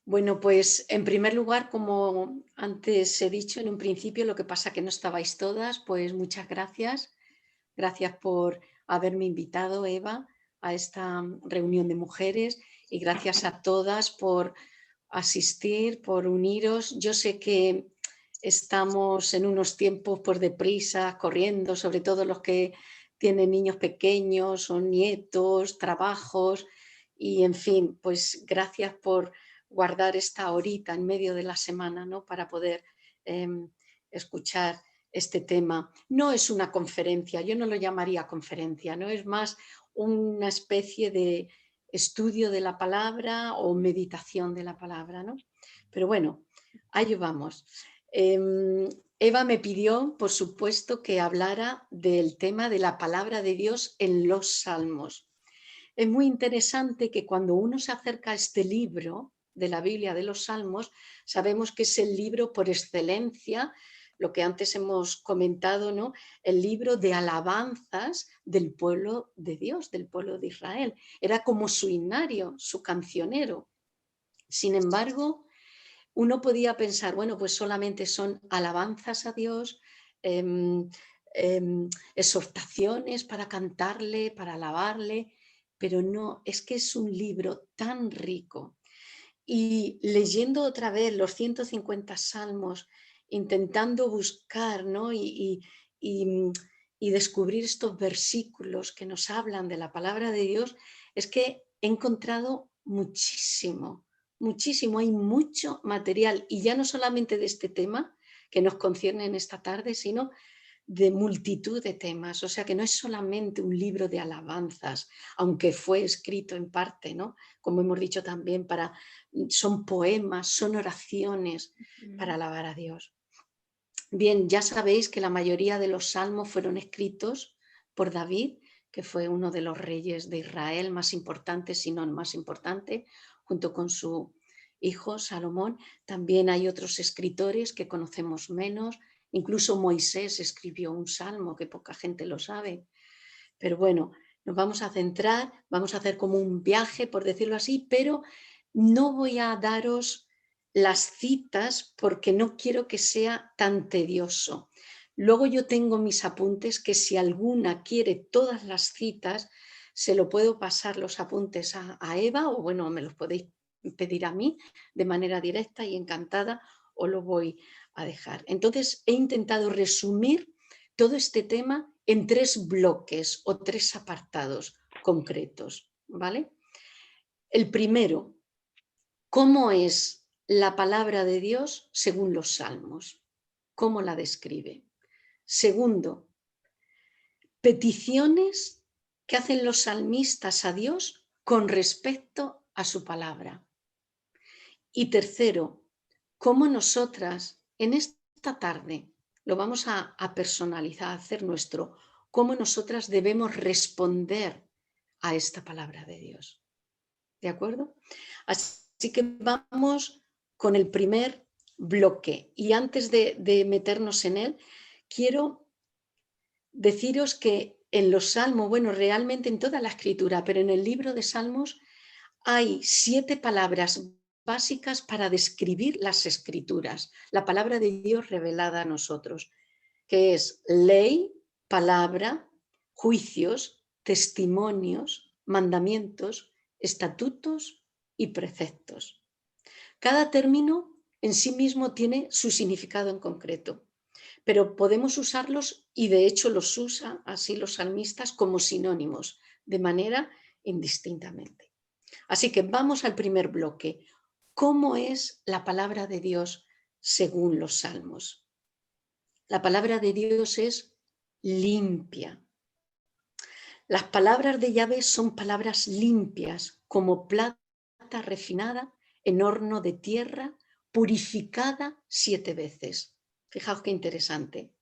Bueno, pues en primer lugar, como antes he dicho en un principio, lo que pasa que no estabais todas, pues muchas gracias. Gracias por haberme invitado, Eva, a esta reunión de mujeres y gracias a todas por asistir, por uniros. Yo sé que estamos en unos tiempos por deprisa, corriendo, sobre todo los que tienen niños pequeños o nietos, trabajos y en fin, pues gracias por guardar esta horita en medio de la semana, ¿no? Para poder eh, escuchar este tema. No es una conferencia, yo no lo llamaría conferencia, ¿no? Es más una especie de estudio de la palabra o meditación de la palabra, ¿no? Pero bueno, ahí vamos. Eva me pidió, por supuesto, que hablara del tema de la palabra de Dios en los salmos. Es muy interesante que cuando uno se acerca a este libro de la Biblia de los Salmos, sabemos que es el libro por excelencia, lo que antes hemos comentado, ¿no? El libro de alabanzas del pueblo de Dios, del pueblo de Israel. Era como su himnario, su cancionero. Sin embargo, uno podía pensar, bueno, pues solamente son alabanzas a Dios, em, exhortaciones para cantarle, para alabarle, pero no, es que es un libro tan rico. Y leyendo otra vez los 150 salmos, intentando buscar, ¿no? y, y descubrir estos versículos que nos hablan de la palabra de Dios, es que he encontrado muchísimo, muchísimo, hay mucho material, y ya no solamente de este tema que nos concierne en esta tarde, sino de multitud de temas, o sea que no es solamente un libro de alabanzas, aunque fue escrito en parte, ¿no? Como hemos dicho también, son poemas, son oraciones para alabar a Dios. Bien, ya sabéis que la mayoría de los salmos fueron escritos por David, que fue uno de los reyes de Israel más importantes, si no el más importante, junto con su hijo Salomón. También hay otros escritores que conocemos menos, incluso Moisés escribió un salmo que poca gente lo sabe. Pero bueno, nos vamos a centrar, vamos a hacer como un viaje, por decirlo así, pero no voy a daros las citas porque no quiero que sea tan tedioso. Luego yo tengo mis apuntes que si alguna quiere todas las citas, se lo puedo pasar los apuntes a Eva o bueno, me los podéis pedir a mí de manera directa y encantada o lo voy a dejar. Entonces he intentado resumir todo este tema en tres bloques o tres apartados concretos, ¿vale? El primero, ¿cómo es la palabra de Dios según los salmos? ¿Cómo la describe? Segundo, peticiones que hacen los salmistas a Dios con respecto a su palabra. Y tercero, cómo nosotras en esta tarde lo vamos a personalizar, a hacer nuestro, cómo nosotras debemos responder a esta palabra de Dios. ¿De acuerdo? Así que vamos con el primer bloque. Y antes de meternos en él, quiero deciros que en los salmos, bueno, realmente en toda la escritura, pero en el libro de Salmos hay 7 palabras básicas para describir las escrituras, la palabra de Dios revelada a nosotros, que es ley, palabra, juicios, testimonios, mandamientos, estatutos y preceptos. Cada término en sí mismo tiene su significado en concreto, pero podemos usarlos, y de hecho los usa así los salmistas, como sinónimos, de manera indistintamente. Así que vamos al primer bloque. ¿Cómo es la palabra de Dios según los salmos? La palabra de Dios es limpia. Las palabras de Yahvé son palabras limpias, como plata refinada en horno de tierra, purificada 7 veces. Fijaos qué interesante.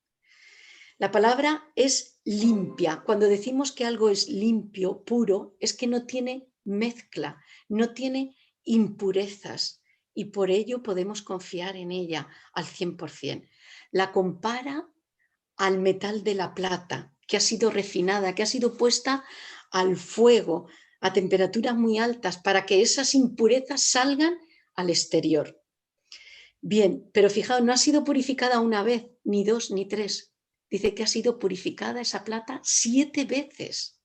La palabra es limpia. Cuando decimos que algo es limpio, puro, es que no tiene mezcla, no tiene impurezas y por ello podemos confiar en ella al 100%. La compara al metal de la plata, que ha sido refinada, que ha sido puesta al fuego a temperaturas muy altas para que esas impurezas salgan al exterior. Bien, pero fijaos, no ha sido purificada una vez, ni dos, ni tres. Dice que ha sido purificada esa plata 7 veces.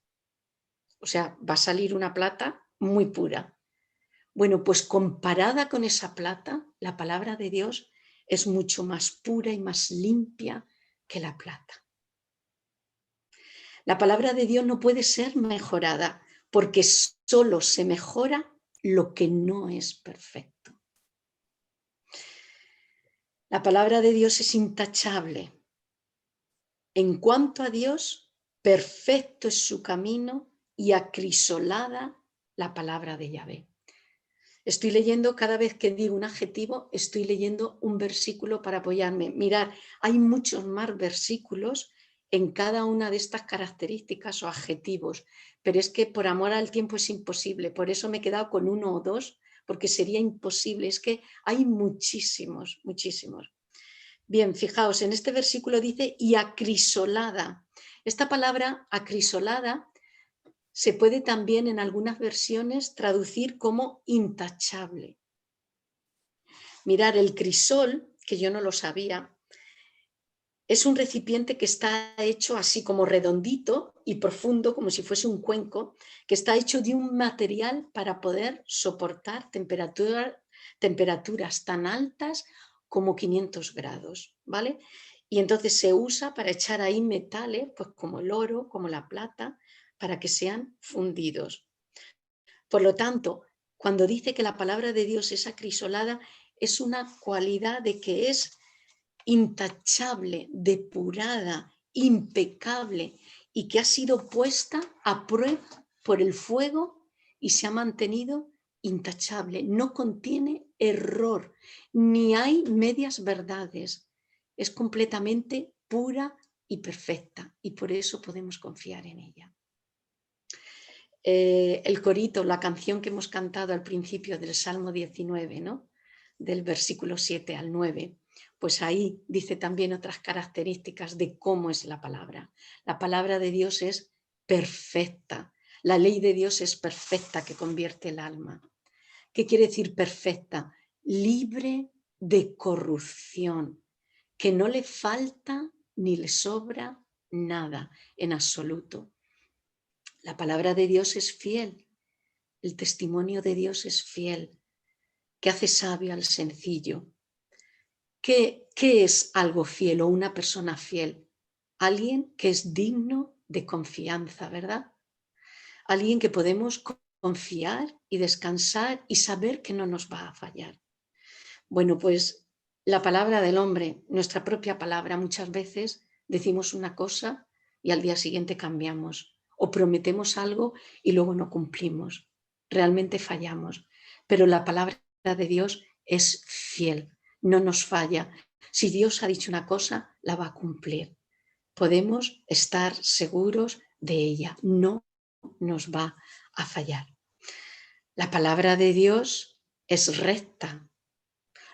O sea, va a salir una plata muy pura. Bueno, pues comparada con esa plata, la palabra de Dios es mucho más pura y más limpia que la plata. La palabra de Dios no puede ser mejorada porque solo se mejora lo que no es perfecto. La palabra de Dios es intachable. En cuanto a Dios, perfecto es su camino y acrisolada la palabra de Yahvé. Estoy leyendo, cada vez que digo un adjetivo, estoy leyendo un versículo para apoyarme. Mirad, hay muchos más versículos en cada una de estas características o adjetivos, pero es que por amor al tiempo es imposible, por eso me he quedado con uno o dos, porque sería imposible, es que hay muchísimos, muchísimos. Bien, fijaos, en este versículo dice y acrisolada. Esta palabra acrisolada se puede también en algunas versiones traducir como intachable. Mirar, el crisol, que yo no lo sabía, es un recipiente que está hecho así como redondito y profundo, como si fuese un cuenco, que está hecho de un material para poder soportar temperaturas tan altas como 500 grados, ¿vale? Y entonces se usa para echar ahí metales, pues como el oro, como la plata, para que sean fundidos. Por lo tanto, cuando dice que la palabra de Dios es acrisolada, es una cualidad de que es intachable, depurada, impecable y que ha sido puesta a prueba por el fuego y se ha mantenido intachable. No contiene error, ni hay medias verdades. Es completamente pura y perfecta y por eso podemos confiar en ella. El corito, la canción que hemos cantado al principio del Salmo 19, ¿no? Del versículo 7 al 9, pues ahí dice también otras características de cómo es la palabra. La palabra de Dios es perfecta, la ley de Dios es perfecta que convierte el alma. ¿Qué quiere decir perfecta? Libre de corrupción, que no le falta ni le sobra nada en absoluto. La palabra de Dios es fiel, el testimonio de Dios es fiel, que hace sabio al sencillo. ¿Qué es algo fiel o una persona fiel? Alguien que es digno de confianza, ¿verdad? Alguien que podemos confiar y descansar y saber que no nos va a fallar. Bueno, pues la palabra del hombre, nuestra propia palabra, muchas veces decimos una cosa y al día siguiente cambiamos o prometemos algo y luego no cumplimos. Realmente fallamos, pero la palabra de Dios es fiel, no nos falla. Si Dios ha dicho una cosa, la va a cumplir. Podemos estar seguros de ella, no nos va a fallar. La palabra de Dios es recta.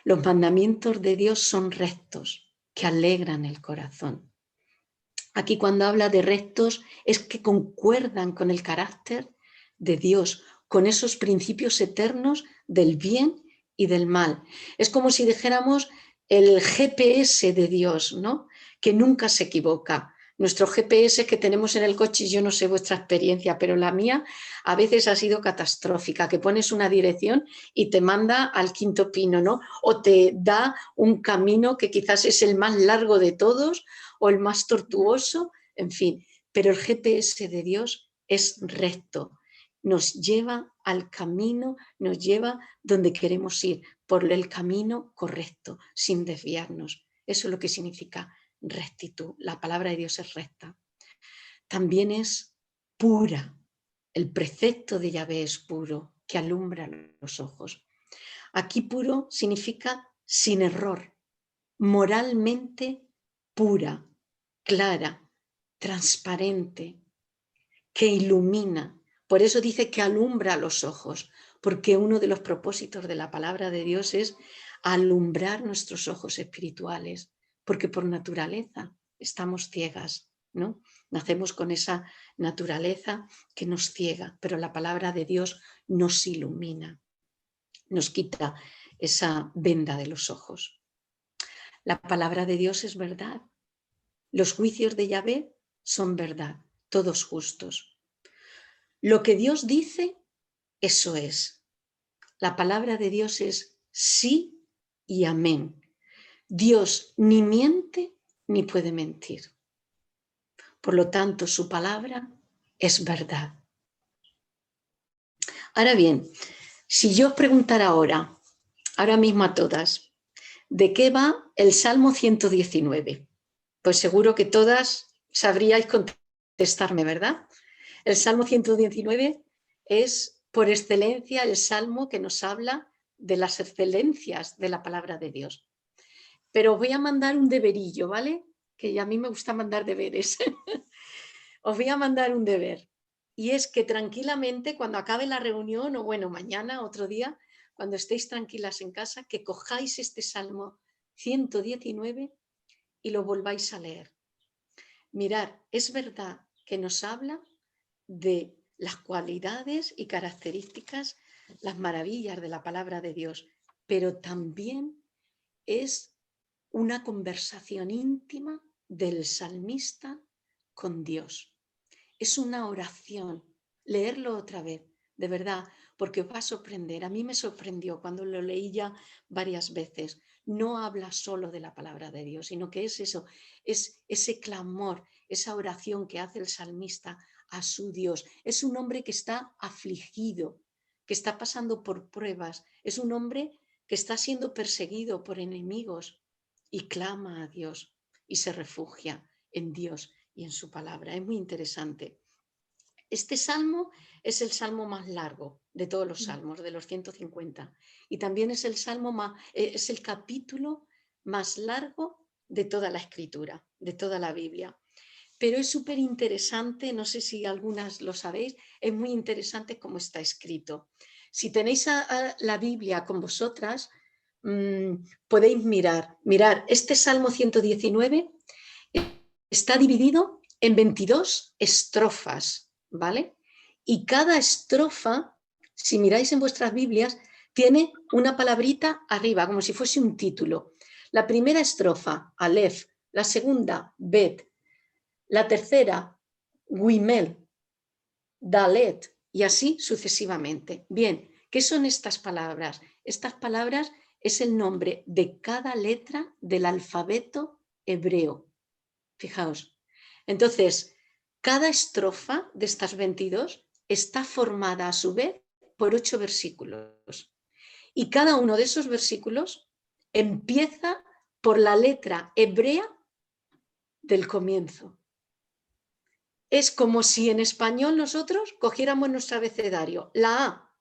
Los mandamientos de Dios son rectos, que alegran el corazón. Aquí cuando habla de rectos es que concuerdan con el carácter de Dios, con esos principios eternos del bien y del mal. Es como si dijéramos el GPS de Dios, ¿no? Que nunca se equivoca. Nuestro GPS que tenemos en el coche, yo no sé vuestra experiencia, pero la mía a veces ha sido catastrófica, que pones una dirección y te manda al quinto pino, ¿no? O te da un camino que quizás es el más largo de todos o el más tortuoso, en fin. Pero el GPS de Dios es recto, nos lleva al camino, nos lleva donde queremos ir, por el camino correcto, sin desviarnos. Eso es lo que significa rectitud. La palabra de Dios es recta. También es pura. El precepto de Yahvé es puro, que alumbra los ojos. Aquí puro significa sin error, moralmente pura, clara, transparente, que ilumina. Por eso dice que alumbra los ojos, porque uno de los propósitos de la palabra de Dios es alumbrar nuestros ojos espirituales, porque por naturaleza estamos ciegas, ¿no? Nacemos con esa naturaleza que nos ciega, pero la palabra de Dios nos ilumina, nos quita esa venda de los ojos. La palabra de Dios es verdad. Los juicios de Yahvé son verdad, todos justos. Lo que Dios dice, eso es. La palabra de Dios es sí y amén. Dios ni miente ni puede mentir. Por lo tanto, su palabra es verdad. Ahora bien, si yo os preguntara ahora mismo a todas, ¿de qué va el Salmo 119? Pues seguro que todas sabríais contestarme, ¿verdad? El Salmo 119 es por excelencia el Salmo que nos habla de las excelencias de la palabra de Dios. Pero os voy a mandar un deberillo, ¿vale? Que a mí me gusta mandar deberes. Os voy a mandar un deber. Y es que tranquilamente, cuando acabe la reunión, o bueno, mañana, otro día, cuando estéis tranquilas en casa, que cojáis este Salmo 119 y lo volváis a leer. Mirad, es verdad que nos habla de las cualidades y características, las maravillas de la palabra de Dios, pero también es una conversación íntima del salmista con Dios. Es una oración. Leerlo otra vez, de verdad, porque os va a sorprender. A mí me sorprendió cuando lo leí ya varias veces. No habla solo de la palabra de Dios, sino que es eso, es ese clamor, esa oración que hace el salmista a su Dios. Es un hombre que está afligido, que está pasando por pruebas. Es un hombre que está siendo perseguido por enemigos y clama a Dios y se refugia en Dios y en su palabra. Es muy interesante. Este salmo es el salmo más largo de todos los salmos, de los 150. Y también es es el capítulo más largo de toda la escritura, de toda la Biblia. Pero es súper interesante, no sé si algunas lo sabéis, es muy interesante cómo está escrito. Si tenéis a la Biblia con vosotras, podéis mirar, este Salmo 119 está dividido en 22 estrofas, ¿vale? Y cada estrofa, si miráis en vuestras Biblias, tiene una palabrita arriba, como si fuese un título. La primera estrofa, Aleph, la segunda, Bet, la tercera, Guimel, Dalet, y así sucesivamente. Bien, ¿qué son estas palabras? Estas palabras es el nombre de cada letra del alfabeto hebreo. Fijaos. Entonces, cada estrofa de estas 22 está formada a su vez por 8 versículos. Y cada uno de esos versículos empieza por la letra hebrea del comienzo. Es como si en español nosotros cogiéramos nuestro abecedario, la A,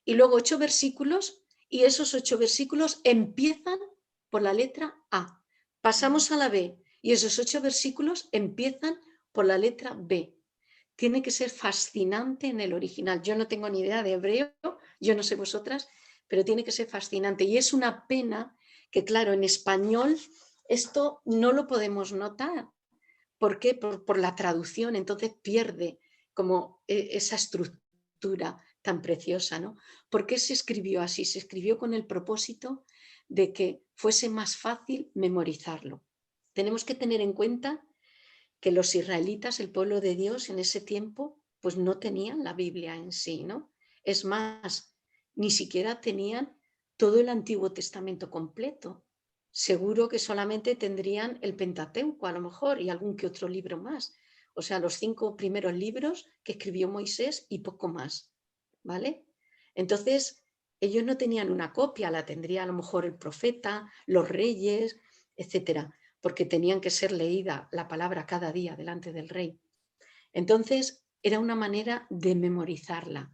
y luego 8 versículos, y esos 8 versículos empiezan por la letra A. Pasamos a la B, y esos 8 versículos empiezan por la letra B. Tiene que ser fascinante en el original. Yo no tengo ni idea de hebreo, yo no sé vosotras, pero tiene que ser fascinante. Y es una pena que, claro, en español esto no lo podemos notar. ¿Por qué? Por la traducción, entonces pierde como esa estructura tan preciosa, ¿no? ¿Por qué se escribió así? Se escribió con el propósito de que fuese más fácil memorizarlo. Tenemos que tener en cuenta que los israelitas, el pueblo de Dios en ese tiempo, pues no tenían la Biblia en sí, ¿no? Es más, ni siquiera tenían todo el Antiguo Testamento completo. Seguro que solamente tendrían el Pentateuco a lo mejor y algún que otro libro más. O sea, los 5 primeros libros que escribió Moisés y poco más, ¿vale? Entonces, ellos no tenían una copia, la tendría a lo mejor el profeta, los reyes, etcétera, porque tenían que ser leída la palabra cada día delante del rey. Entonces, era una manera de memorizarla.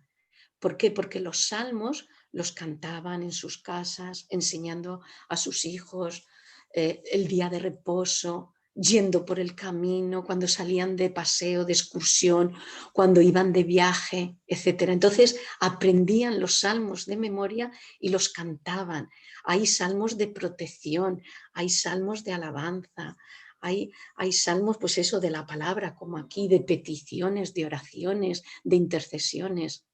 ¿Por qué? Porque los salmos los cantaban en sus casas, enseñando a sus hijos el día de reposo, yendo por el camino, cuando salían de paseo, de excursión, cuando iban de viaje, etc. Entonces aprendían los salmos de memoria y los cantaban. Hay salmos de protección, hay salmos de alabanza, hay salmos, pues eso, de la palabra, como aquí, de peticiones, de oraciones, de intercesiones.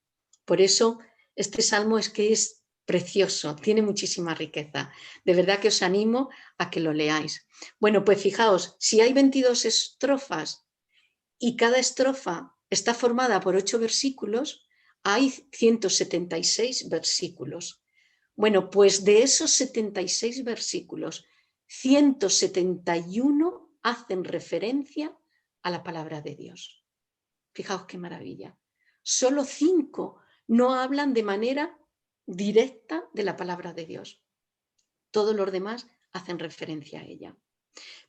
Por eso este salmo es que es Precioso, tiene muchísima riqueza. De verdad que os animo a que lo leáis. Bueno, pues fijaos, si hay 22 estrofas y cada estrofa está formada por 8 versículos, hay 176 versículos. Bueno, pues de esos 76 versículos, 171 hacen referencia a la palabra de Dios. Fijaos qué maravilla. Solo 5 no hablan de manera directa de la palabra de Dios. Todos los demás hacen referencia a ella.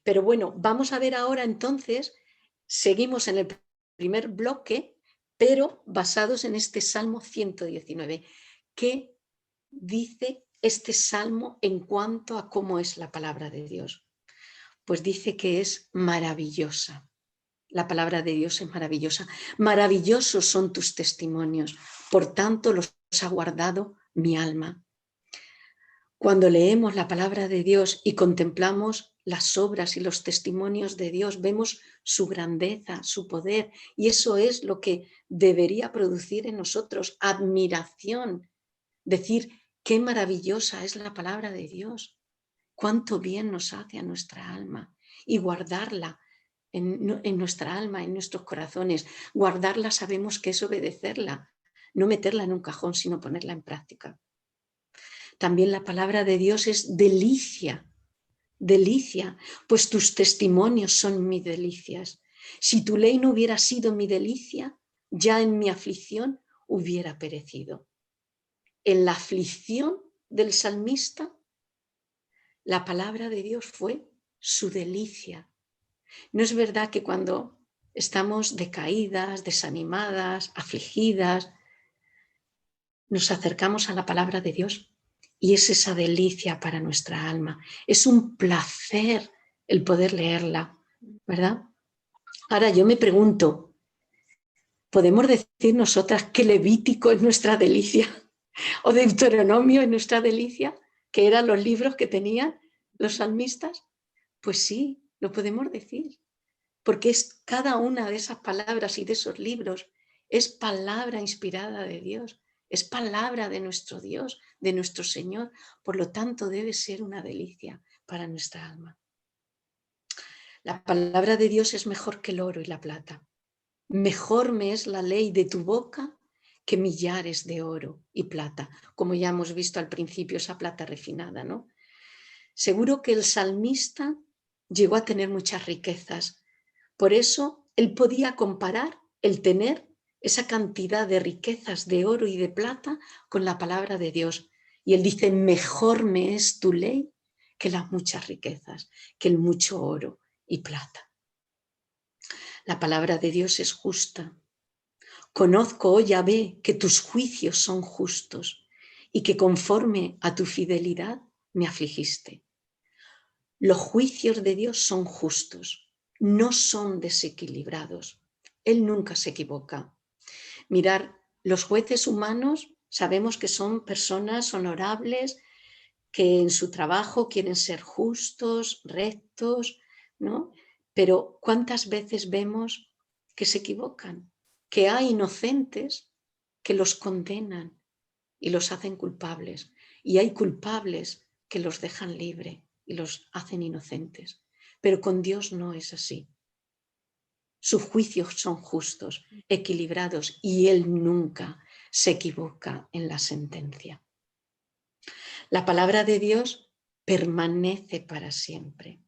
Pero bueno, vamos a ver ahora entonces, seguimos en el primer bloque, pero basados en este Salmo 119. ¿Qué dice este Salmo en cuanto a cómo es la palabra de Dios? Pues dice que es maravillosa. La palabra de Dios es maravillosa. Maravillosos son tus testimonios, por tanto los ha guardado mi alma. Cuando leemos la palabra de Dios y contemplamos las obras y los testimonios de Dios, vemos su grandeza, su poder, y eso es lo que debería producir en nosotros admiración. Decir, qué maravillosa es la palabra de Dios, cuánto bien nos hace a nuestra alma, y guardarla en nuestra alma, en nuestros corazones. Guardarla sabemos que es obedecerla, no meterla en un cajón, sino ponerla en práctica. También la palabra de Dios es delicia, delicia, pues tus testimonios son mis delicias. Si tu ley no hubiera sido mi delicia, ya en mi aflicción hubiera perecido. En la aflicción del salmista, la palabra de Dios fue su delicia. ¿No es verdad que cuando estamos decaídas, desanimadas, afligidas, nos acercamos a la palabra de Dios y es esa delicia para nuestra alma? Es un placer el poder leerla, ¿verdad? Ahora yo me pregunto, ¿podemos decir nosotras que Levítico es nuestra delicia? ¿O Deuteronomio es nuestra delicia? ¿Que eran los libros que tenían los salmistas? Pues sí, lo podemos decir. Porque es cada una de esas palabras y de esos libros es palabra inspirada de Dios, es palabra de nuestro Dios, de nuestro Señor, por lo tanto debe ser una delicia para nuestra alma. La palabra de Dios es mejor que el oro y la plata. Mejor me es la ley de tu boca que millares de oro y plata, como ya hemos visto al principio, esa plata refinada, ¿no? Seguro que el salmista llegó a tener muchas riquezas. Por eso él podía comparar el tener esa cantidad de riquezas de oro y de plata con la palabra de Dios. Y él dice, mejor me es tu ley que las muchas riquezas, que el mucho oro y plata. La palabra de Dios es justa. Conozco, oh Yahvé, que tus juicios son justos y que conforme a tu fidelidad me afligiste. Los juicios de Dios son justos, no son desequilibrados. Él nunca se equivoca. Mirar, los jueces humanos sabemos que son personas honorables, que en su trabajo quieren ser justos, rectos, ¿no? Pero ¿cuántas veces vemos que se equivocan? Que hay inocentes que los condenan y los hacen culpables, y hay culpables que los dejan libre y los hacen inocentes. Pero con Dios no es así. Sus juicios son justos, equilibrados, y Él nunca se equivoca en la sentencia. La palabra de Dios permanece para siempre.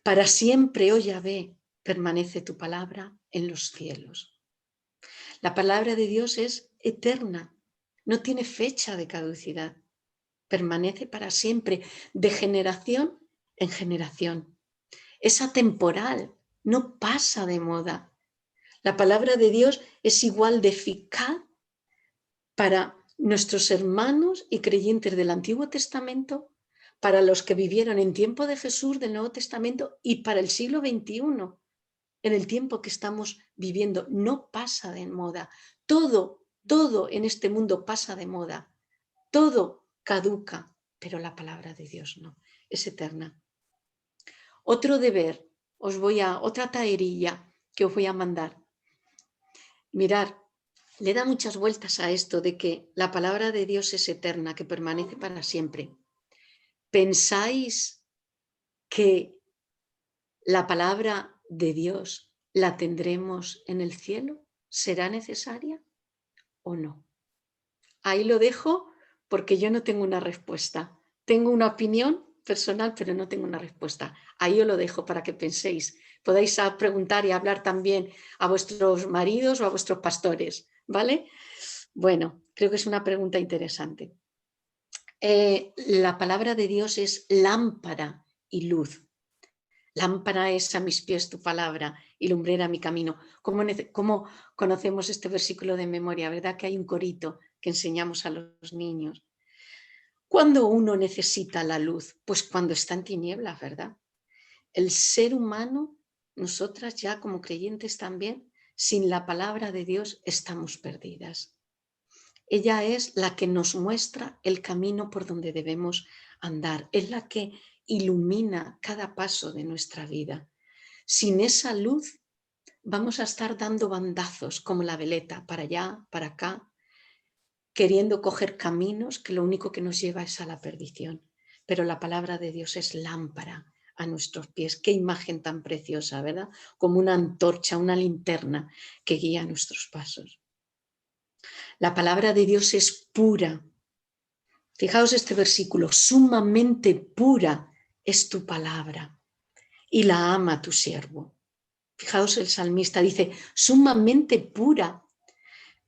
Para siempre, oh Yahvé, permanece tu palabra en los cielos. La palabra de Dios es eterna, no tiene fecha de caducidad. Permanece para siempre, de generación en generación. Es atemporal, no pasa de moda. La palabra de Dios es igual de eficaz para nuestros hermanos y creyentes del Antiguo Testamento, para los que vivieron en tiempo de Jesús del Nuevo Testamento y para el siglo XXI, en el tiempo que estamos viviendo. No pasa de moda. Todo en este mundo pasa de moda. Todo caduca, pero la palabra de Dios no, es eterna. Otro deber, otra tareilla que os voy a mandar. Mirar, le da muchas vueltas a esto de que la palabra de Dios es eterna, que permanece para siempre. ¿Pensáis que la palabra de Dios la tendremos en el cielo? ¿Será necesaria o no? Ahí lo dejo porque yo no tengo una respuesta. Tengo una opinión personal, pero no tengo una respuesta. Ahí os lo dejo para que penséis. Podáis preguntar y hablar también a vuestros maridos o a vuestros pastores, ¿vale? Bueno, creo que es una pregunta interesante. La palabra de Dios es lámpara y luz. Lámpara es a mis pies tu palabra y lumbrera mi camino. ¿Cómo conocemos este versículo de memoria? ¿Verdad que hay un corito que enseñamos a los niños? ¿Cuándo uno necesita la luz? Pues cuando está en tinieblas, ¿verdad? El ser humano, nosotras ya como creyentes también, sin la palabra de Dios estamos perdidas. Ella es la que nos muestra el camino por donde debemos andar, es la que ilumina cada paso de nuestra vida. Sin esa luz vamos a estar dando bandazos como la veleta, para allá, para acá, queriendo coger caminos que lo único que nos lleva es a la perdición. Pero la palabra de Dios es lámpara a nuestros pies. Qué imagen tan preciosa, ¿verdad? Como una antorcha, una linterna que guía nuestros pasos. La palabra de Dios es pura. Fijaos este versículo, sumamente pura es tu palabra y la ama tu siervo. Fijaos, el salmista dice, sumamente pura.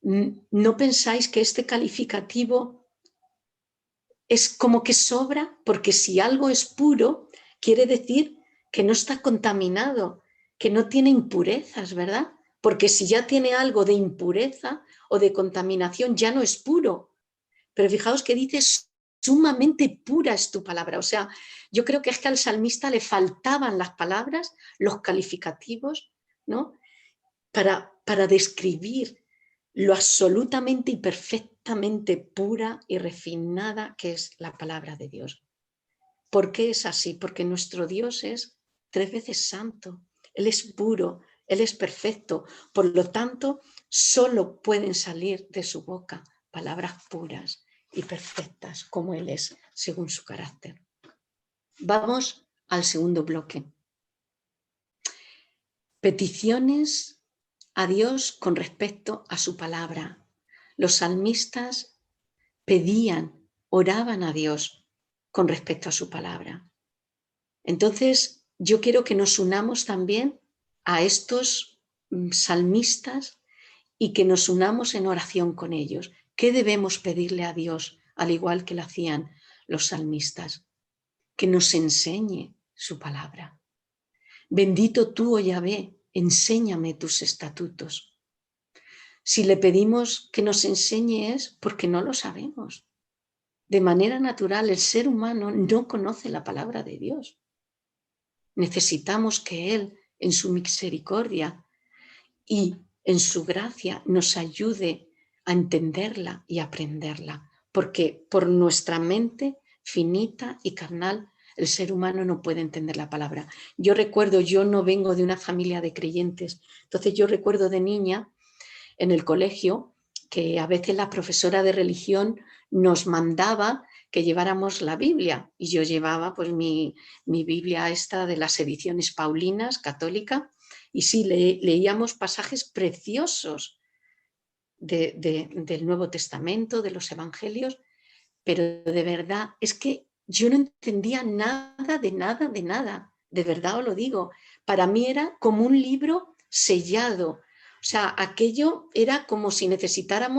¿No pensáis que este calificativo es como que sobra? Porque si algo es puro, quiere decir que no está contaminado, que no tiene impurezas, ¿verdad? Porque si ya tiene algo de impureza o de contaminación, ya no es puro. Pero fijaos que dice, sumamente pura es tu palabra. O sea, yo creo que es que al salmista le faltaban las palabras, los calificativos, ¿no? Para describir lo absolutamente y perfectamente pura y refinada que es la palabra de Dios. ¿Por qué es así? Porque nuestro Dios es 3 veces santo, Él es puro, Él es perfecto. Por lo tanto, solo pueden salir de su boca palabras puras y perfectas como Él es, según su carácter. Vamos al segundo bloque. Peticiones a Dios con respecto a su palabra. Los salmistas pedían, oraban a Dios con respecto a su palabra. Entonces, yo quiero que nos unamos también a estos salmistas y que nos unamos en oración con ellos. ¿Qué debemos pedirle a Dios, al igual que lo hacían los salmistas? Que nos enseñe su palabra. Bendito tú, oh Yahvé, enséñame tus estatutos. Si le pedimos que nos enseñe es porque no lo sabemos. De manera natural, el ser humano no conoce la palabra de Dios. Necesitamos que Él, en su misericordia y en su gracia, nos ayude a entenderla y aprenderla, porque por nuestra mente finita y carnal, el ser humano no puede entender la palabra. Yo recuerdo, yo no vengo de una familia de creyentes, entonces yo recuerdo de niña en el colegio que a veces la profesora de religión nos mandaba que lleváramos la Biblia y yo llevaba pues mi Biblia esta de las ediciones paulinas, católica, y sí, leíamos pasajes preciosos del Nuevo Testamento, de los Evangelios, pero de verdad es que yo no entendía nada, de verdad os lo digo. Para mí era como un libro sellado. O sea, aquello era como si necesitara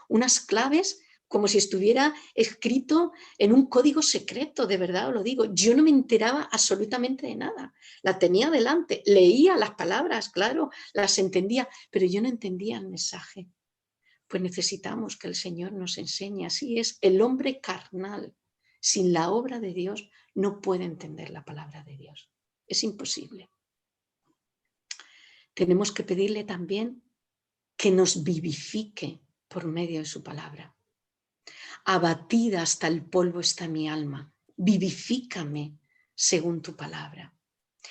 unas claves, como si estuviera escrito en un código secreto, de verdad os lo digo. Yo no me enteraba absolutamente de nada. La tenía delante, leía las palabras, claro, las entendía, pero yo no entendía el mensaje. Pues necesitamos que el Señor nos enseñe. Así es, el hombre carnal, sin la obra de Dios, no puede entender la palabra de Dios. Es imposible. Tenemos que pedirle también que nos vivifique por medio de su palabra. Abatida hasta el polvo está mi alma, vivifícame según tu palabra.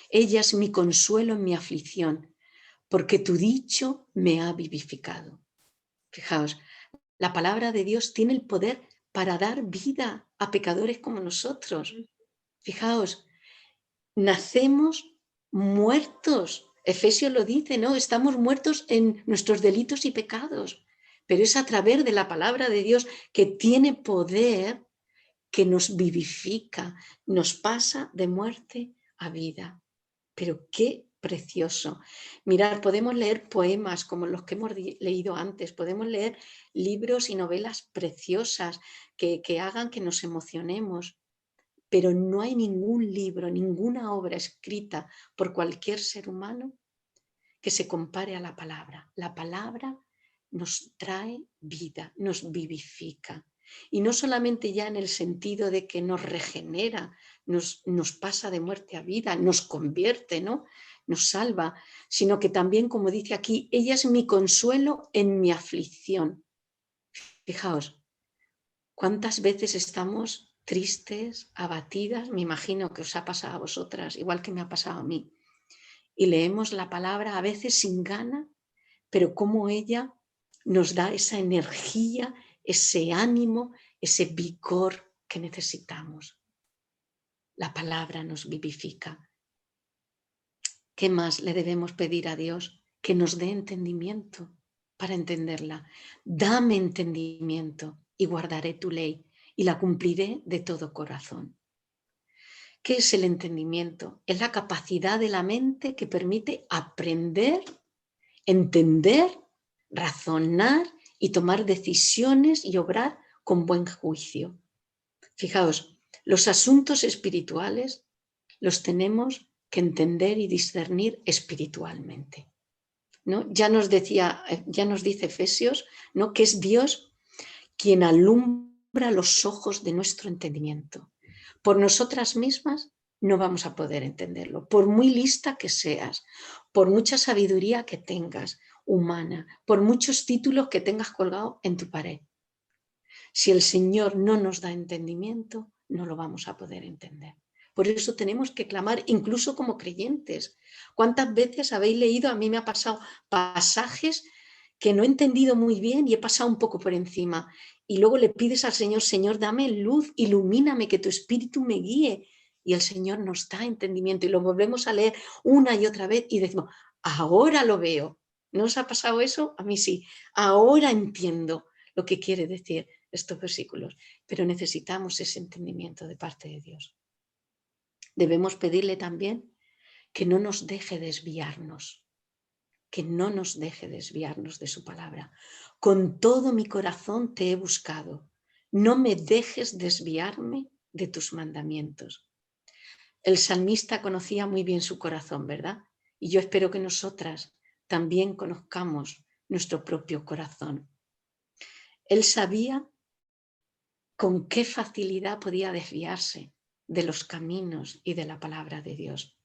Ella es mi consuelo en mi aflicción, porque tu dicho me ha vivificado. Fijaos, la palabra de Dios tiene el poder para dar vida a pecadores como nosotros. Fijaos, nacemos muertos. Efesios lo dice, ¿no? Estamos muertos en nuestros delitos y pecados, pero es a través de la palabra de Dios que tiene poder, que nos vivifica, nos pasa de muerte a vida. Pero qué precioso. Mirad, podemos leer poemas como los que hemos leído antes, podemos leer libros y novelas preciosas que hagan que nos emocionemos, pero no hay ningún libro, ninguna obra escrita por cualquier ser humano que se compare a la palabra. La palabra nos trae vida, nos vivifica. Y no solamente ya en el sentido de que nos regenera, nos pasa de muerte a vida, nos convierte, ¿no? Nos salva, sino que también, como dice aquí, ella es mi consuelo en mi aflicción. Fijaos, ¿cuántas veces estamos tristes, abatidas? Me imagino que os ha pasado a vosotras, igual que me ha pasado a mí. Y leemos la palabra a veces sin gana, pero cómo ella nos da esa energía, ese ánimo, ese vigor que necesitamos. La palabra nos vivifica. ¿Qué más le debemos pedir a Dios? Que nos dé entendimiento para entenderla. Dame entendimiento y guardaré tu ley y la cumpliré de todo corazón. ¿Qué es el entendimiento? Es la capacidad de la mente que permite aprender, entender, razonar y tomar decisiones y obrar con buen juicio. Fijaos, los asuntos espirituales los tenemos que entender y discernir espiritualmente, ¿no? Ya nos dice Efesios, ¿no?, que es Dios quien alumbra los ojos de nuestro entendimiento. Por nosotras mismas no vamos a poder entenderlo, por muy lista que seas, por mucha sabiduría que tengas humana, por muchos títulos que tengas colgado en tu pared. Si el Señor no nos da entendimiento, no lo vamos a poder entender. Por eso tenemos que clamar, incluso como creyentes. ¿Cuántas veces habéis leído? A mí me ha pasado pasajes que no he entendido muy bien y he pasado un poco por encima. Y luego le pides al Señor, Señor, dame luz, ilumíname, que tu espíritu me guíe. Y el Señor nos da entendimiento y lo volvemos a leer una y otra vez y decimos, ahora lo veo. ¿No os ha pasado eso? A mí sí. Ahora entiendo lo que quiere decir estos versículos, pero necesitamos ese entendimiento de parte de Dios. Debemos pedirle también que no nos deje desviarnos, que no nos deje desviarnos de su palabra. Con todo mi corazón te he buscado, no me dejes desviarme de tus mandamientos. El salmista conocía muy bien su corazón, ¿verdad? Y yo espero que nosotras también conozcamos nuestro propio corazón. Él sabía con qué facilidad podía desviarse de los caminos y de la palabra de Dios,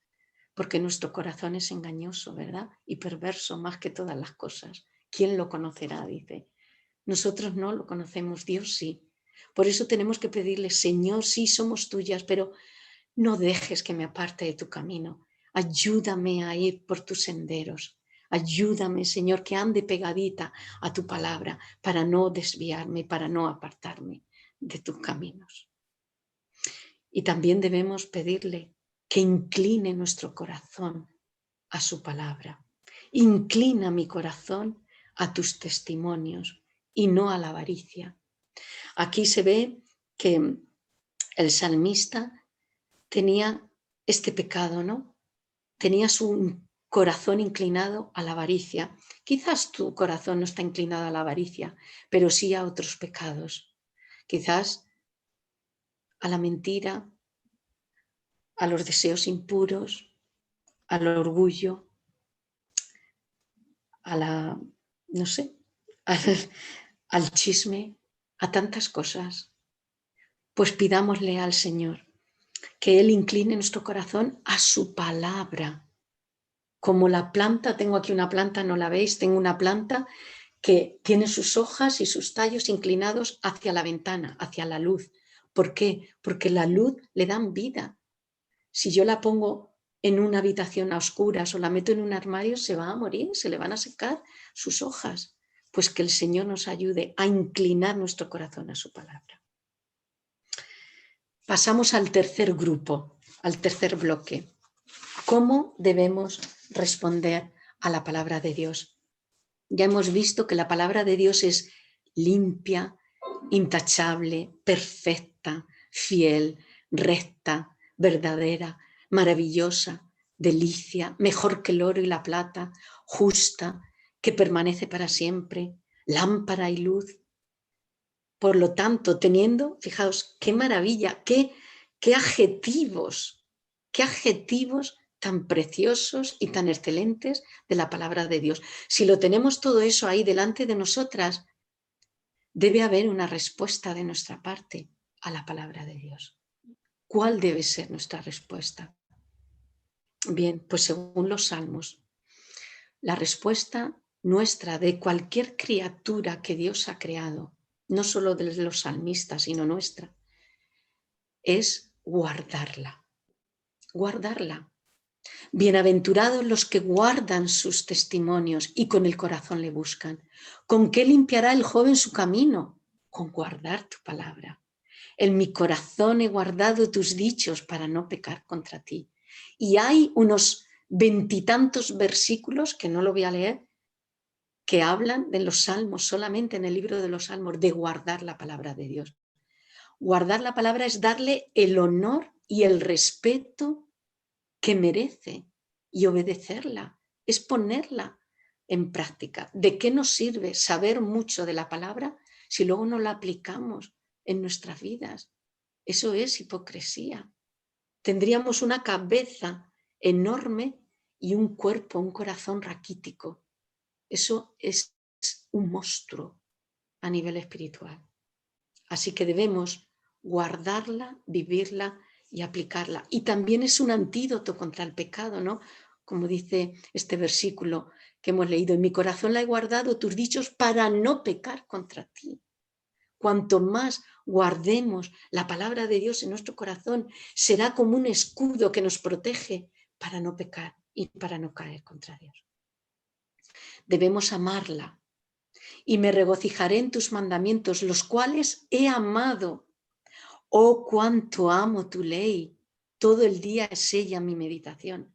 porque nuestro corazón es engañoso, ¿verdad? Y perverso más que todas las cosas. ¿Quién lo conocerá? Dice. Nosotros no lo conocemos, Dios sí. Por eso tenemos que pedirle, Señor, sí somos tuyas, pero no dejes que me aparte de tu camino. Ayúdame a ir por tus senderos. Ayúdame, Señor, que ande pegadita a tu palabra para no desviarme, para no apartarme de tus caminos. Y también debemos pedirle que incline nuestro corazón a su palabra. Inclina mi corazón a tus testimonios y no a la avaricia. Aquí se ve que el salmista tenía este pecado, ¿no? Tenía su corazón inclinado a la avaricia. Quizás tu corazón no está inclinado a la avaricia, pero sí a otros pecados. Quizás a la mentira, a los deseos impuros, al orgullo, a la, no sé, al chisme, a tantas cosas. Pues pidámosle al Señor que Él incline nuestro corazón a su palabra. Como la planta, tengo aquí una planta, ¿no la veis? Tengo una planta que tiene sus hojas y sus tallos inclinados hacia la ventana, hacia la luz. ¿Por qué? Porque la luz le dan vida. Si yo la pongo en una habitación a oscuras o la meto en un armario, se va a morir, se le van a secar sus hojas. Pues que el Señor nos ayude a inclinar nuestro corazón a su palabra. Pasamos al tercer grupo, al tercer bloque. ¿Cómo debemos responder a la palabra de Dios? Ya hemos visto que la palabra de Dios es limpia, intachable, perfecta, fiel, recta, verdadera, maravillosa, delicia, mejor que el oro y la plata, justa, que permanece para siempre, lámpara y luz. Por lo tanto, teniendo, fijaos, qué maravilla, qué adjetivos tan preciosos y tan excelentes de la palabra de Dios. Si lo tenemos todo eso ahí delante de nosotras, debe haber una respuesta de nuestra parte a la palabra de Dios. ¿Cuál debe ser nuestra respuesta? Bien, pues según los salmos, la respuesta nuestra de cualquier criatura que Dios ha creado, no solo de los salmistas, sino nuestra, es guardarla. Guardarla. Bienaventurados los que guardan sus testimonios y con el corazón le buscan. ¿Con qué limpiará el joven su camino? Con guardar tu palabra. En mi corazón he guardado tus dichos para no pecar contra ti. Y hay unos 20 y tantos versículos, que no lo voy a leer, que hablan de los salmos, solamente en el libro de los salmos, de guardar la palabra de Dios. Guardar la palabra es darle el honor y el respeto que merece y obedecerla, es ponerla en práctica. ¿De qué nos sirve saber mucho de la palabra si luego no la aplicamos en nuestras vidas? Eso es hipocresía. Tendríamos una cabeza enorme y un cuerpo, un corazón raquítico. Eso es un monstruo a nivel espiritual. Así que debemos guardarla, vivirla y aplicarla. Y también es un antídoto contra el pecado, ¿no? Como dice este versículo que hemos leído, en mi corazón la he guardado tus dichos para no pecar contra ti. Cuanto más guardemos la palabra de Dios en nuestro corazón, será como un escudo que nos protege para no pecar y para no caer contra Dios. Debemos amarla. Y me regocijaré en tus mandamientos, los cuales he amado. Oh, cuánto amo tu ley. Todo el día es ella mi meditación.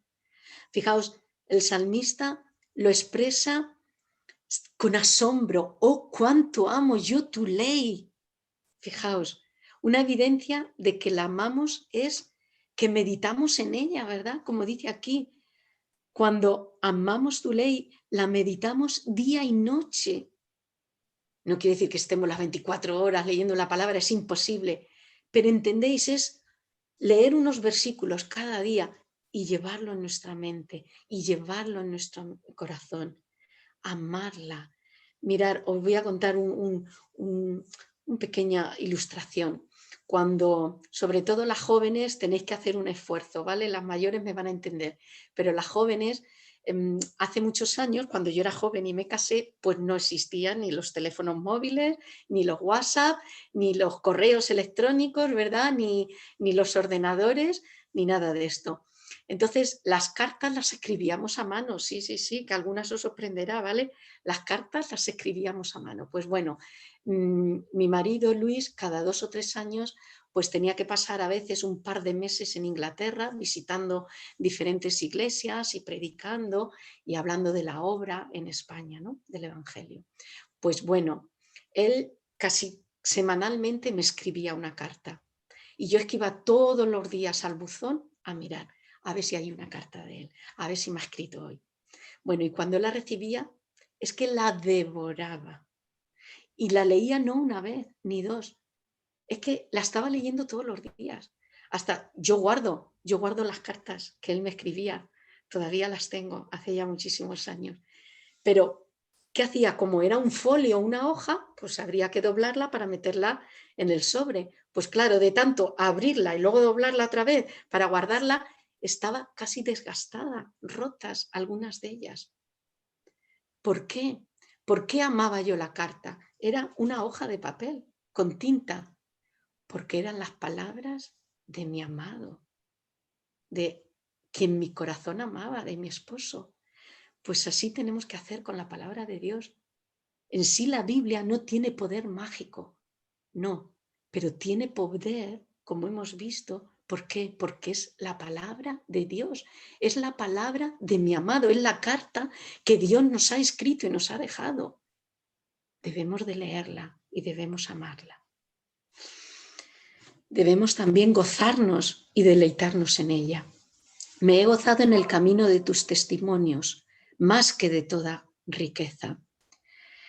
Fijaos, el salmista lo expresa con asombro. Oh, cuánto amo yo tu ley. Fijaos, una evidencia de que la amamos es que meditamos en ella, ¿verdad? Como dice aquí, cuando amamos tu ley, la meditamos día y noche. No quiere decir que estemos las 24 horas leyendo la palabra, es imposible. Pero entendéis, es leer unos versículos cada día y llevarlo en nuestra mente y llevarlo en nuestro corazón. Amarla. Mirar, os voy a contar una pequeña ilustración. Cuando, sobre todo las jóvenes, tenéis que hacer un esfuerzo, ¿vale? Las mayores me van a entender, pero las jóvenes, hace muchos años, cuando yo era joven y me casé, pues no existían ni los teléfonos móviles, ni los WhatsApp, ni los correos electrónicos, ¿verdad? Ni los ordenadores, ni nada de esto. Entonces, las cartas las escribíamos a mano, sí, que algunas os sorprenderá, ¿vale? Las cartas las escribíamos a mano. Pues bueno, mi marido Luis, cada 2 o 3 años, pues tenía que pasar a veces un par de meses en Inglaterra visitando diferentes iglesias y predicando y hablando de la obra en España, ¿no? Del Evangelio. Pues bueno, él casi semanalmente me escribía una carta y yo es que iba todos los días al buzón a mirar a ver si hay una carta de él, a ver si me ha escrito hoy. Bueno, y cuando la recibía, es que la devoraba. Y la leía no una vez, ni dos. Es que la estaba leyendo todos los días. Hasta yo guardo las cartas que él me escribía. Todavía las tengo, hace ya muchísimos años. Pero, ¿qué hacía? Como era un folio, una hoja, pues habría que doblarla para meterla en el sobre. Pues claro, de tanto abrirla y luego doblarla otra vez para guardarla, estaba casi desgastada, rotas algunas de ellas. ¿Por qué? ¿Por qué amaba yo la carta? Era una hoja de papel con tinta, porque eran las palabras de mi amado, de quien mi corazón amaba, de mi esposo. Pues así tenemos que hacer con la palabra de Dios. En sí la Biblia no tiene poder mágico, no, pero tiene poder, como hemos visto. ¿Por qué? Porque es la palabra de Dios, es la palabra de mi amado, es la carta que Dios nos ha escrito y nos ha dejado. Debemos de leerla y debemos amarla. Debemos también gozarnos y deleitarnos en ella. Me he gozado en el camino de tus testimonios, más que de toda riqueza.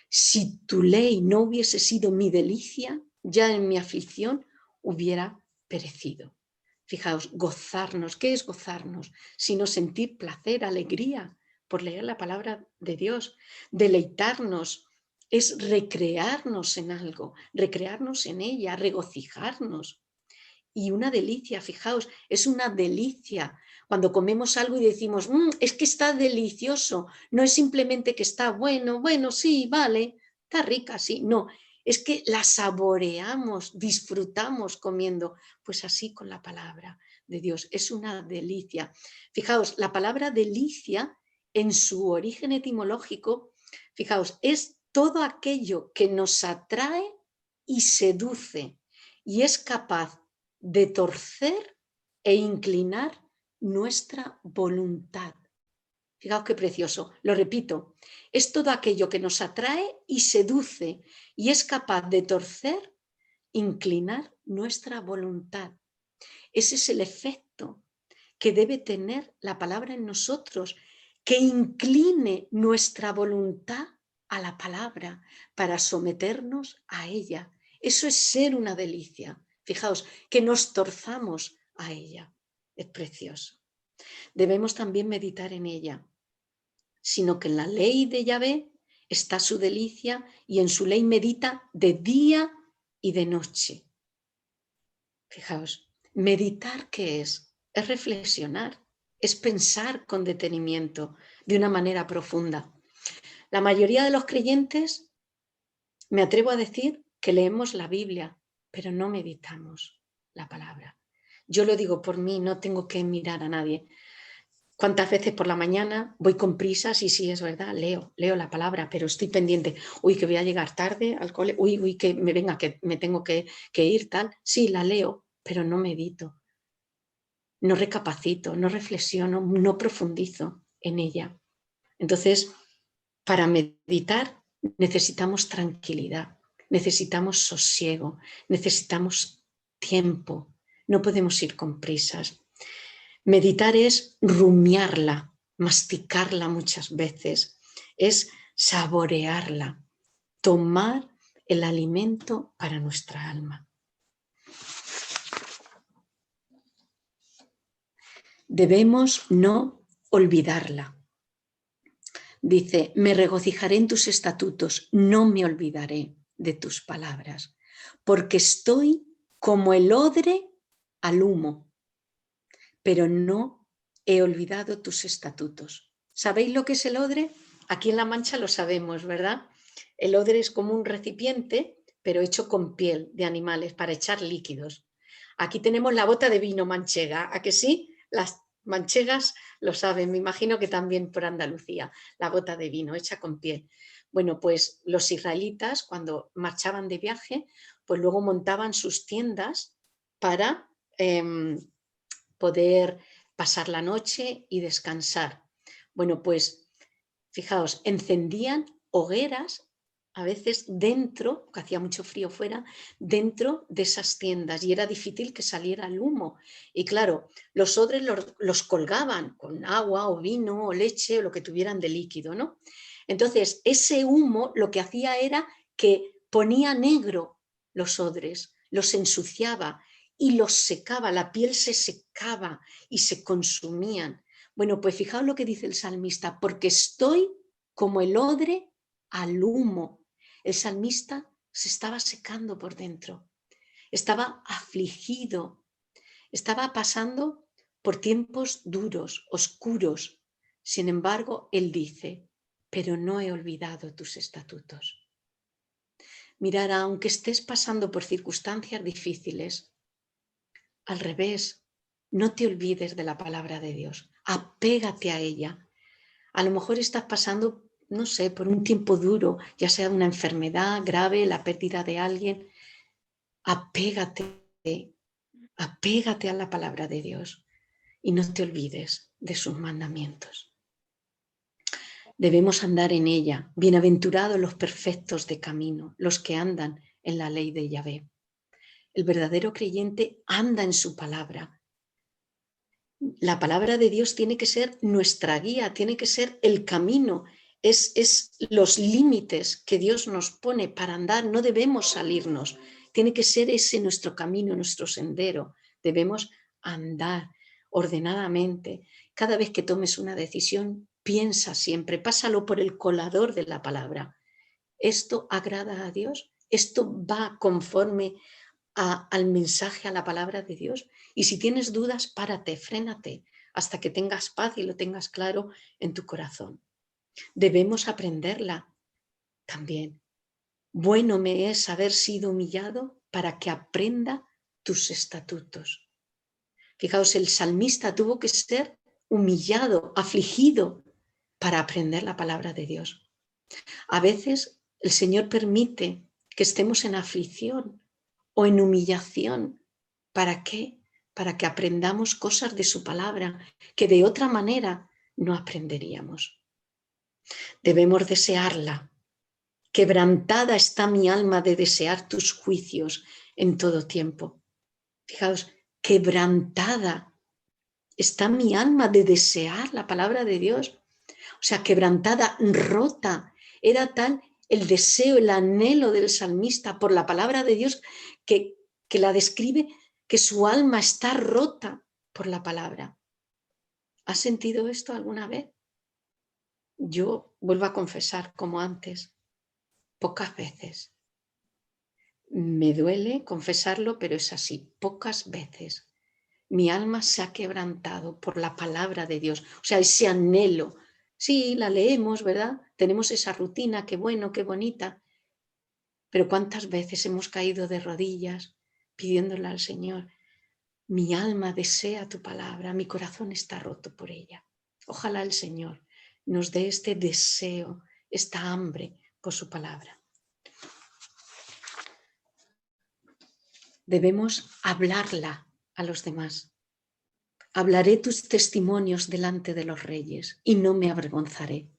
Si tu ley no hubiese sido mi delicia, ya en mi aflicción hubiera perecido. Fijaos, gozarnos. ¿Qué es gozarnos? Sino sentir placer, alegría por leer la palabra de Dios. Deleitarnos es recrearnos en algo, recrearnos en ella, regocijarnos. Y una delicia, fijaos, es una delicia cuando comemos algo y decimos, es que está delicioso, no es simplemente que está bueno, sí, vale, está rica, sí, no, es que la saboreamos, disfrutamos comiendo, pues así con la palabra de Dios, es una delicia. Fijaos, la palabra delicia en su origen etimológico, fijaos, es todo aquello que nos atrae y seduce y es capaz de torcer e inclinar nuestra voluntad. Fijaos qué precioso, lo repito, es todo aquello que nos atrae y seduce y es capaz de torcer, inclinar nuestra voluntad. Ese es el efecto que debe tener la palabra en nosotros, que incline nuestra voluntad a la palabra para someternos a ella. Eso es ser una delicia. Fijaos, que nos torzamos a ella. Es precioso. Debemos también meditar en ella, sino que en la ley de Yahvé está su delicia y en su ley medita de día y de noche. Fijaos, meditar, ¿qué es? Es reflexionar, es pensar con detenimiento, de una manera profunda. La mayoría de los creyentes, me atrevo a decir, que leemos la Biblia, pero no meditamos la palabra. Yo lo digo por mí, no tengo que mirar a nadie. ¿Cuántas veces por la mañana voy con prisas? Y sí, es verdad, leo la palabra, pero estoy pendiente. Uy, que voy a llegar tarde al cole. Uy, que me tengo que ir, tal. Sí, la leo, pero no medito. No recapacito, no reflexiono, no profundizo en ella. Entonces, para meditar necesitamos tranquilidad, necesitamos sosiego, necesitamos tiempo. No podemos ir con prisas. Meditar es rumiarla, masticarla muchas veces, es saborearla, tomar el alimento para nuestra alma. Debemos no olvidarla. Dice, me regocijaré en tus estatutos, no me olvidaré de tus palabras, porque estoy como el odre al humo, pero no he olvidado tus estatutos. ¿Sabéis lo que es el odre? Aquí en La Mancha lo sabemos, ¿verdad? El odre es como un recipiente, pero hecho con piel de animales para echar líquidos. Aquí tenemos la bota de vino manchega, ¿a que sí? Las manchegas lo saben, me imagino que también por Andalucía, la bota de vino hecha con piel. Bueno, pues los israelitas cuando marchaban de viaje, pues luego montaban sus tiendas para poder pasar la noche y descansar. Bueno, pues fijaos, encendían hogueras a veces dentro, que hacía mucho frío fuera, dentro de esas tiendas y era difícil que saliera el humo. Y claro, los odres los colgaban con agua o vino o leche o lo que tuvieran de líquido, ¿no? Entonces, ese humo lo que hacía era que ponía negro los odres, los ensuciaba y los secaba, la piel se secaba y se consumían. Bueno, pues fijaos lo que dice el salmista, porque estoy como el odre al humo. El salmista se estaba secando por dentro, estaba afligido, estaba pasando por tiempos duros, oscuros. Sin embargo, él dice, pero no he olvidado tus estatutos. Mirad, aunque estés pasando por circunstancias difíciles, al revés, no te olvides de la palabra de Dios. apégate a ella. A lo mejor estás pasando, no sé, por un tiempo duro, ya sea una enfermedad grave, la pérdida de alguien. Apégate, apégate a la palabra de Dios y no te olvides de sus mandamientos. Debemos andar en ella. Bienaventurados los perfectos de camino, los que andan en la ley de Yahvé. El verdadero creyente anda en su palabra. La palabra de Dios tiene que ser nuestra guía, tiene que ser el camino, es los límites que Dios nos pone para andar, no debemos salirnos, tiene que ser ese nuestro camino, nuestro sendero, debemos andar ordenadamente. Cada vez que tomes una decisión, piensa siempre, pásalo por el colador de la palabra. ¿Esto agrada a Dios? ¿Esto va conforme al mensaje, a la palabra de Dios? Y si tienes dudas, párate, frénate, hasta que tengas paz y lo tengas claro en tu corazón. Debemos aprenderla también. Bueno me es haber sido humillado para que aprenda tus estatutos. Fijaos, el salmista tuvo que ser humillado, afligido, para aprender la palabra de Dios. A veces el Señor permite que estemos en aflicción o en humillación. ¿Para qué? Para que aprendamos cosas de su palabra que de otra manera no aprenderíamos. Debemos desearla. Quebrantada está mi alma de desear tus juicios en todo tiempo. Fijaos, quebrantada está mi alma de desear la palabra de Dios. O sea, quebrantada, rota. Era tal el deseo, el anhelo del salmista por la palabra de Dios que la describe, que su alma está rota por la palabra. ¿Has sentido esto alguna vez? Yo vuelvo a confesar, como antes, pocas veces. Me duele confesarlo, pero es así, pocas veces. Mi alma se ha quebrantado por la palabra de Dios, o sea, ese anhelo. Sí, la leemos, ¿verdad? Tenemos esa rutina, qué bueno, qué bonita. Pero ¿cuántas veces hemos caído de rodillas pidiéndole al Señor? Mi alma desea tu palabra, mi corazón está roto por ella. Ojalá el Señor nos dé este deseo, esta hambre por su palabra. Debemos hablarla a los demás. Hablaré tus testimonios delante de los reyes y no me avergonzaré.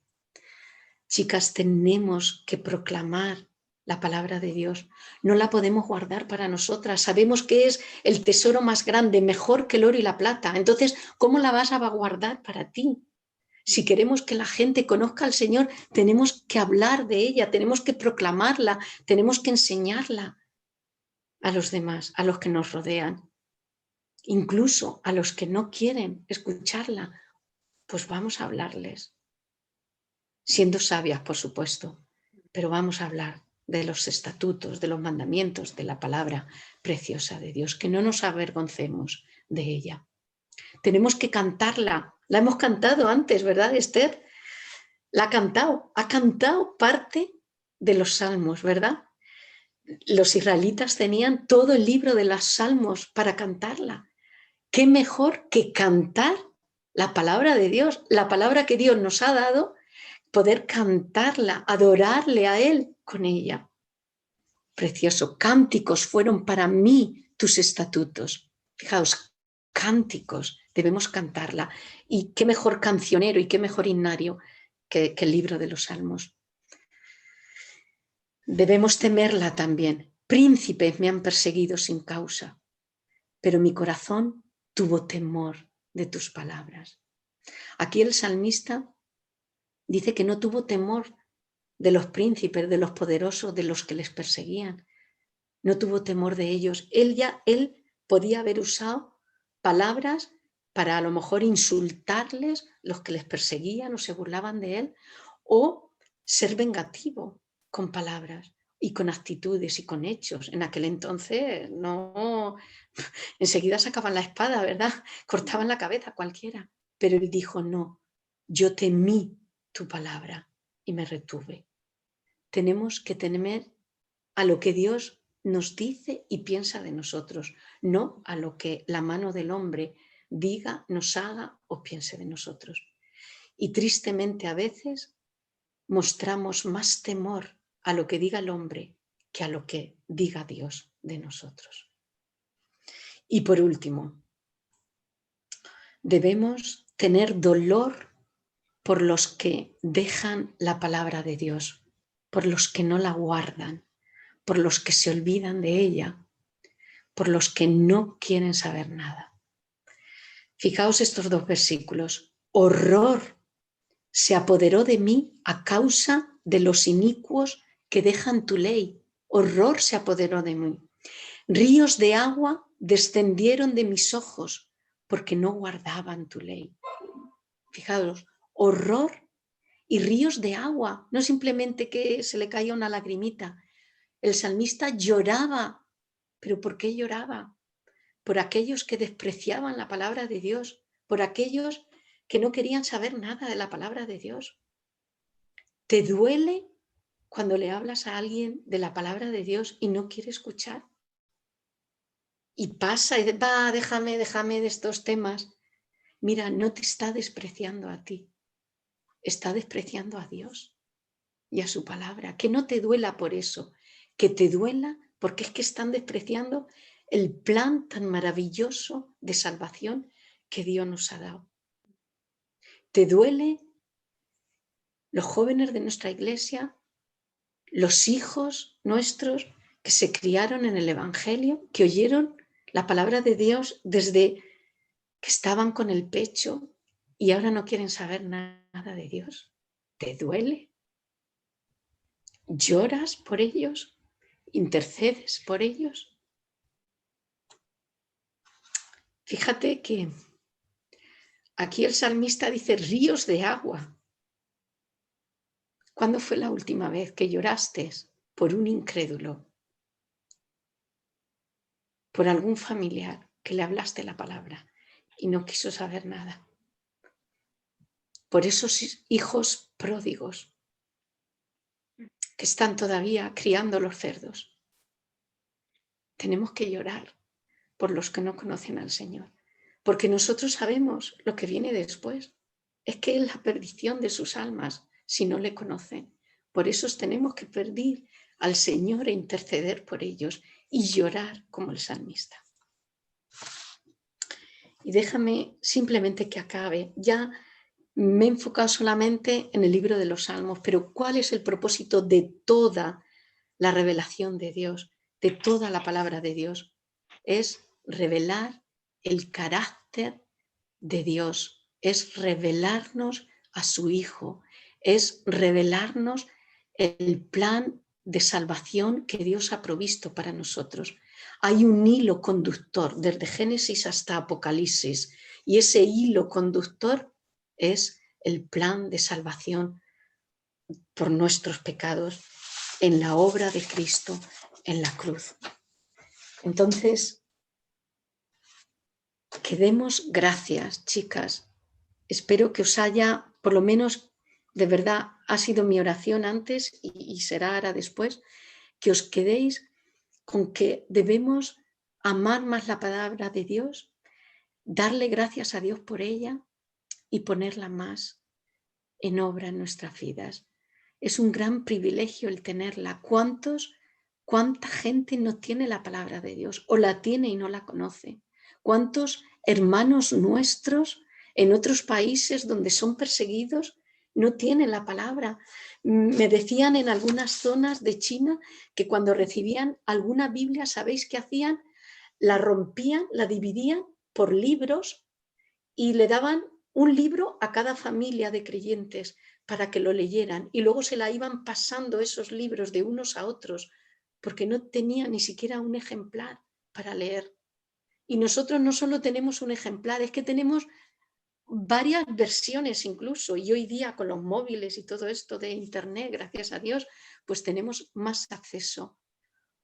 Chicas, tenemos que proclamar la palabra de Dios. No la podemos guardar para nosotras. Sabemos que es el tesoro más grande, mejor que el oro y la plata. Entonces, ¿cómo la vas a guardar para ti? Si queremos que la gente conozca al Señor, tenemos que hablar de ella, tenemos que proclamarla, tenemos que enseñarla a los demás, a los que nos rodean. Incluso a los que no quieren escucharla, pues vamos a hablarles. Siendo sabias, por supuesto, pero vamos a hablar de los estatutos, de los mandamientos, de la palabra preciosa de Dios, que no nos avergoncemos de ella. Tenemos que cantarla. La hemos cantado antes, ¿verdad, Esther? La ha cantado parte de los salmos, ¿verdad? Los israelitas tenían todo el libro de los salmos para cantarla. ¿Qué mejor que cantar la palabra de Dios, la palabra que Dios nos ha dado, poder cantarla, adorarle a Él con ella? Precioso. Cánticos fueron para mí tus estatutos. Fijaos, cánticos, debemos cantarla. Y qué mejor cancionero y qué mejor himnario que el libro de los salmos. Debemos temerla también. Príncipes me han perseguido sin causa, pero mi corazón tuvo temor de tus palabras. Aquí el salmista dice que no tuvo temor de los príncipes, de los poderosos, de los que les perseguían. No tuvo temor de ellos. Él podía haber usado palabras para a lo mejor insultarles, los que les perseguían o se burlaban de él, o ser vengativo con palabras y con actitudes y con hechos. En aquel entonces no, enseguida sacaban la espada, ¿verdad? Cortaban la cabeza a cualquiera. Pero él dijo, no, yo temí tu palabra y me retuve. Tenemos que temer a lo que Dios nos dice y piensa de nosotros, no a lo que la mano del hombre diga, nos haga o piense de nosotros. Y tristemente a veces mostramos más temor a lo que diga el hombre que a lo que diga Dios de nosotros. Y por último, debemos tener dolor por los que dejan la palabra de Dios, por los que no la guardan, por los que se olvidan de ella, por los que no quieren saber nada. Fijaos estos dos versículos. Horror se apoderó de mí a causa de los inicuos que dejan tu ley. Horror se apoderó de mí. Ríos de agua descendieron de mis ojos porque no guardaban tu ley. Fijaos, horror y ríos de agua, no simplemente que se le caía una lagrimita. El salmista lloraba. ¿Pero por qué lloraba? Por aquellos que despreciaban la palabra de Dios, por aquellos que no querían saber nada de la palabra de Dios. ¿Te duele cuando le hablas a alguien de la palabra de Dios y no quiere escuchar? Y pasa y va, déjame de estos temas. Mira, no te está despreciando a ti, está despreciando a Dios y a su palabra. Que no te duela por eso, que te duela porque es que están despreciando el plan tan maravilloso de salvación que Dios nos ha dado. ¿Te duele los jóvenes de nuestra iglesia, los hijos nuestros que se criaron en el Evangelio, que oyeron la palabra de Dios desde que estaban con el pecho y ahora no quieren saber nada de Dios? ¿Te duele? ¿Lloras por ellos? ¿Intercedes por ellos? Fíjate que aquí el salmista dice ríos de agua. ¿Cuándo fue la última vez que lloraste por un incrédulo? Por algún familiar que le hablaste la palabra y no quiso saber nada. Por esos hijos pródigos que están todavía criando los cerdos. Tenemos que llorar por los que no conocen al Señor, porque nosotros sabemos lo que viene después. Es que es la perdición de sus almas si no le conocen. Por eso tenemos que pedir al Señor e interceder por ellos y llorar como el salmista. Y déjame simplemente que acabe. Ya me he enfocado solamente en el libro de los Salmos, pero ¿cuál es el propósito de toda la revelación de Dios, de toda la palabra de Dios? Es revelar el carácter de Dios, es revelarnos a su Hijo, es revelarnos el plan de salvación que Dios ha provisto para nosotros. Hay un hilo conductor desde Génesis hasta Apocalipsis y ese hilo conductor es el plan de salvación por nuestros pecados en la obra de Cristo en la cruz. Entonces, que demos gracias, chicas. Espero que os haya, por lo menos, de verdad, ha sido mi oración antes y será ahora después, que os quedéis con que debemos amar más la palabra de Dios, darle gracias a Dios por ella y ponerla más en obra en nuestras vidas. Es un gran privilegio el tenerla. ¿Cuánta gente no tiene la palabra de Dios o la tiene y no la conoce? ¿Cuántos hermanos nuestros en otros países donde son perseguidos no tienen la palabra? Me decían en algunas zonas de China que cuando recibían alguna Biblia, ¿sabéis qué hacían? La rompían, la dividían por libros y le daban un libro a cada familia de creyentes para que lo leyeran y luego se la iban pasando esos libros de unos a otros porque no tenía ni siquiera un ejemplar para leer. Y nosotros no solo tenemos un ejemplar, es que tenemos varias versiones incluso, y hoy día con los móviles y todo esto de internet, gracias a Dios, pues tenemos más acceso.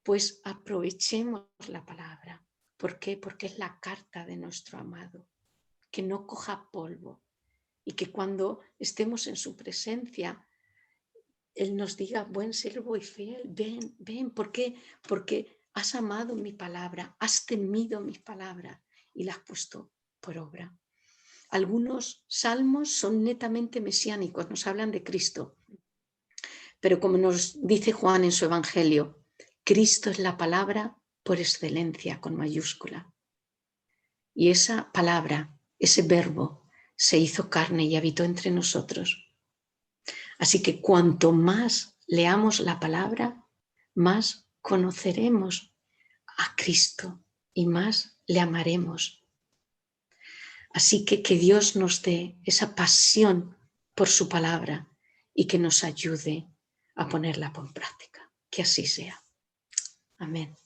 Pues aprovechemos la palabra. ¿Por qué? Porque es la carta de nuestro amado, que no coja polvo y que cuando estemos en su presencia Él nos diga, buen siervo y fiel, ven, ven. ¿Por qué? Porque has amado mi palabra, has temido mis palabras y las has puesto por obra. Algunos salmos son netamente mesiánicos, nos hablan de Cristo. Pero como nos dice Juan en su Evangelio, Cristo es la palabra por excelencia, con mayúscula. Y esa palabra, ese verbo, se hizo carne y habitó entre nosotros. Así que cuanto más leamos la palabra, más conoceremos a Cristo y más le amaremos. Así que Dios nos dé esa pasión por su palabra y que nos ayude a ponerla por práctica. Que así sea. Amén.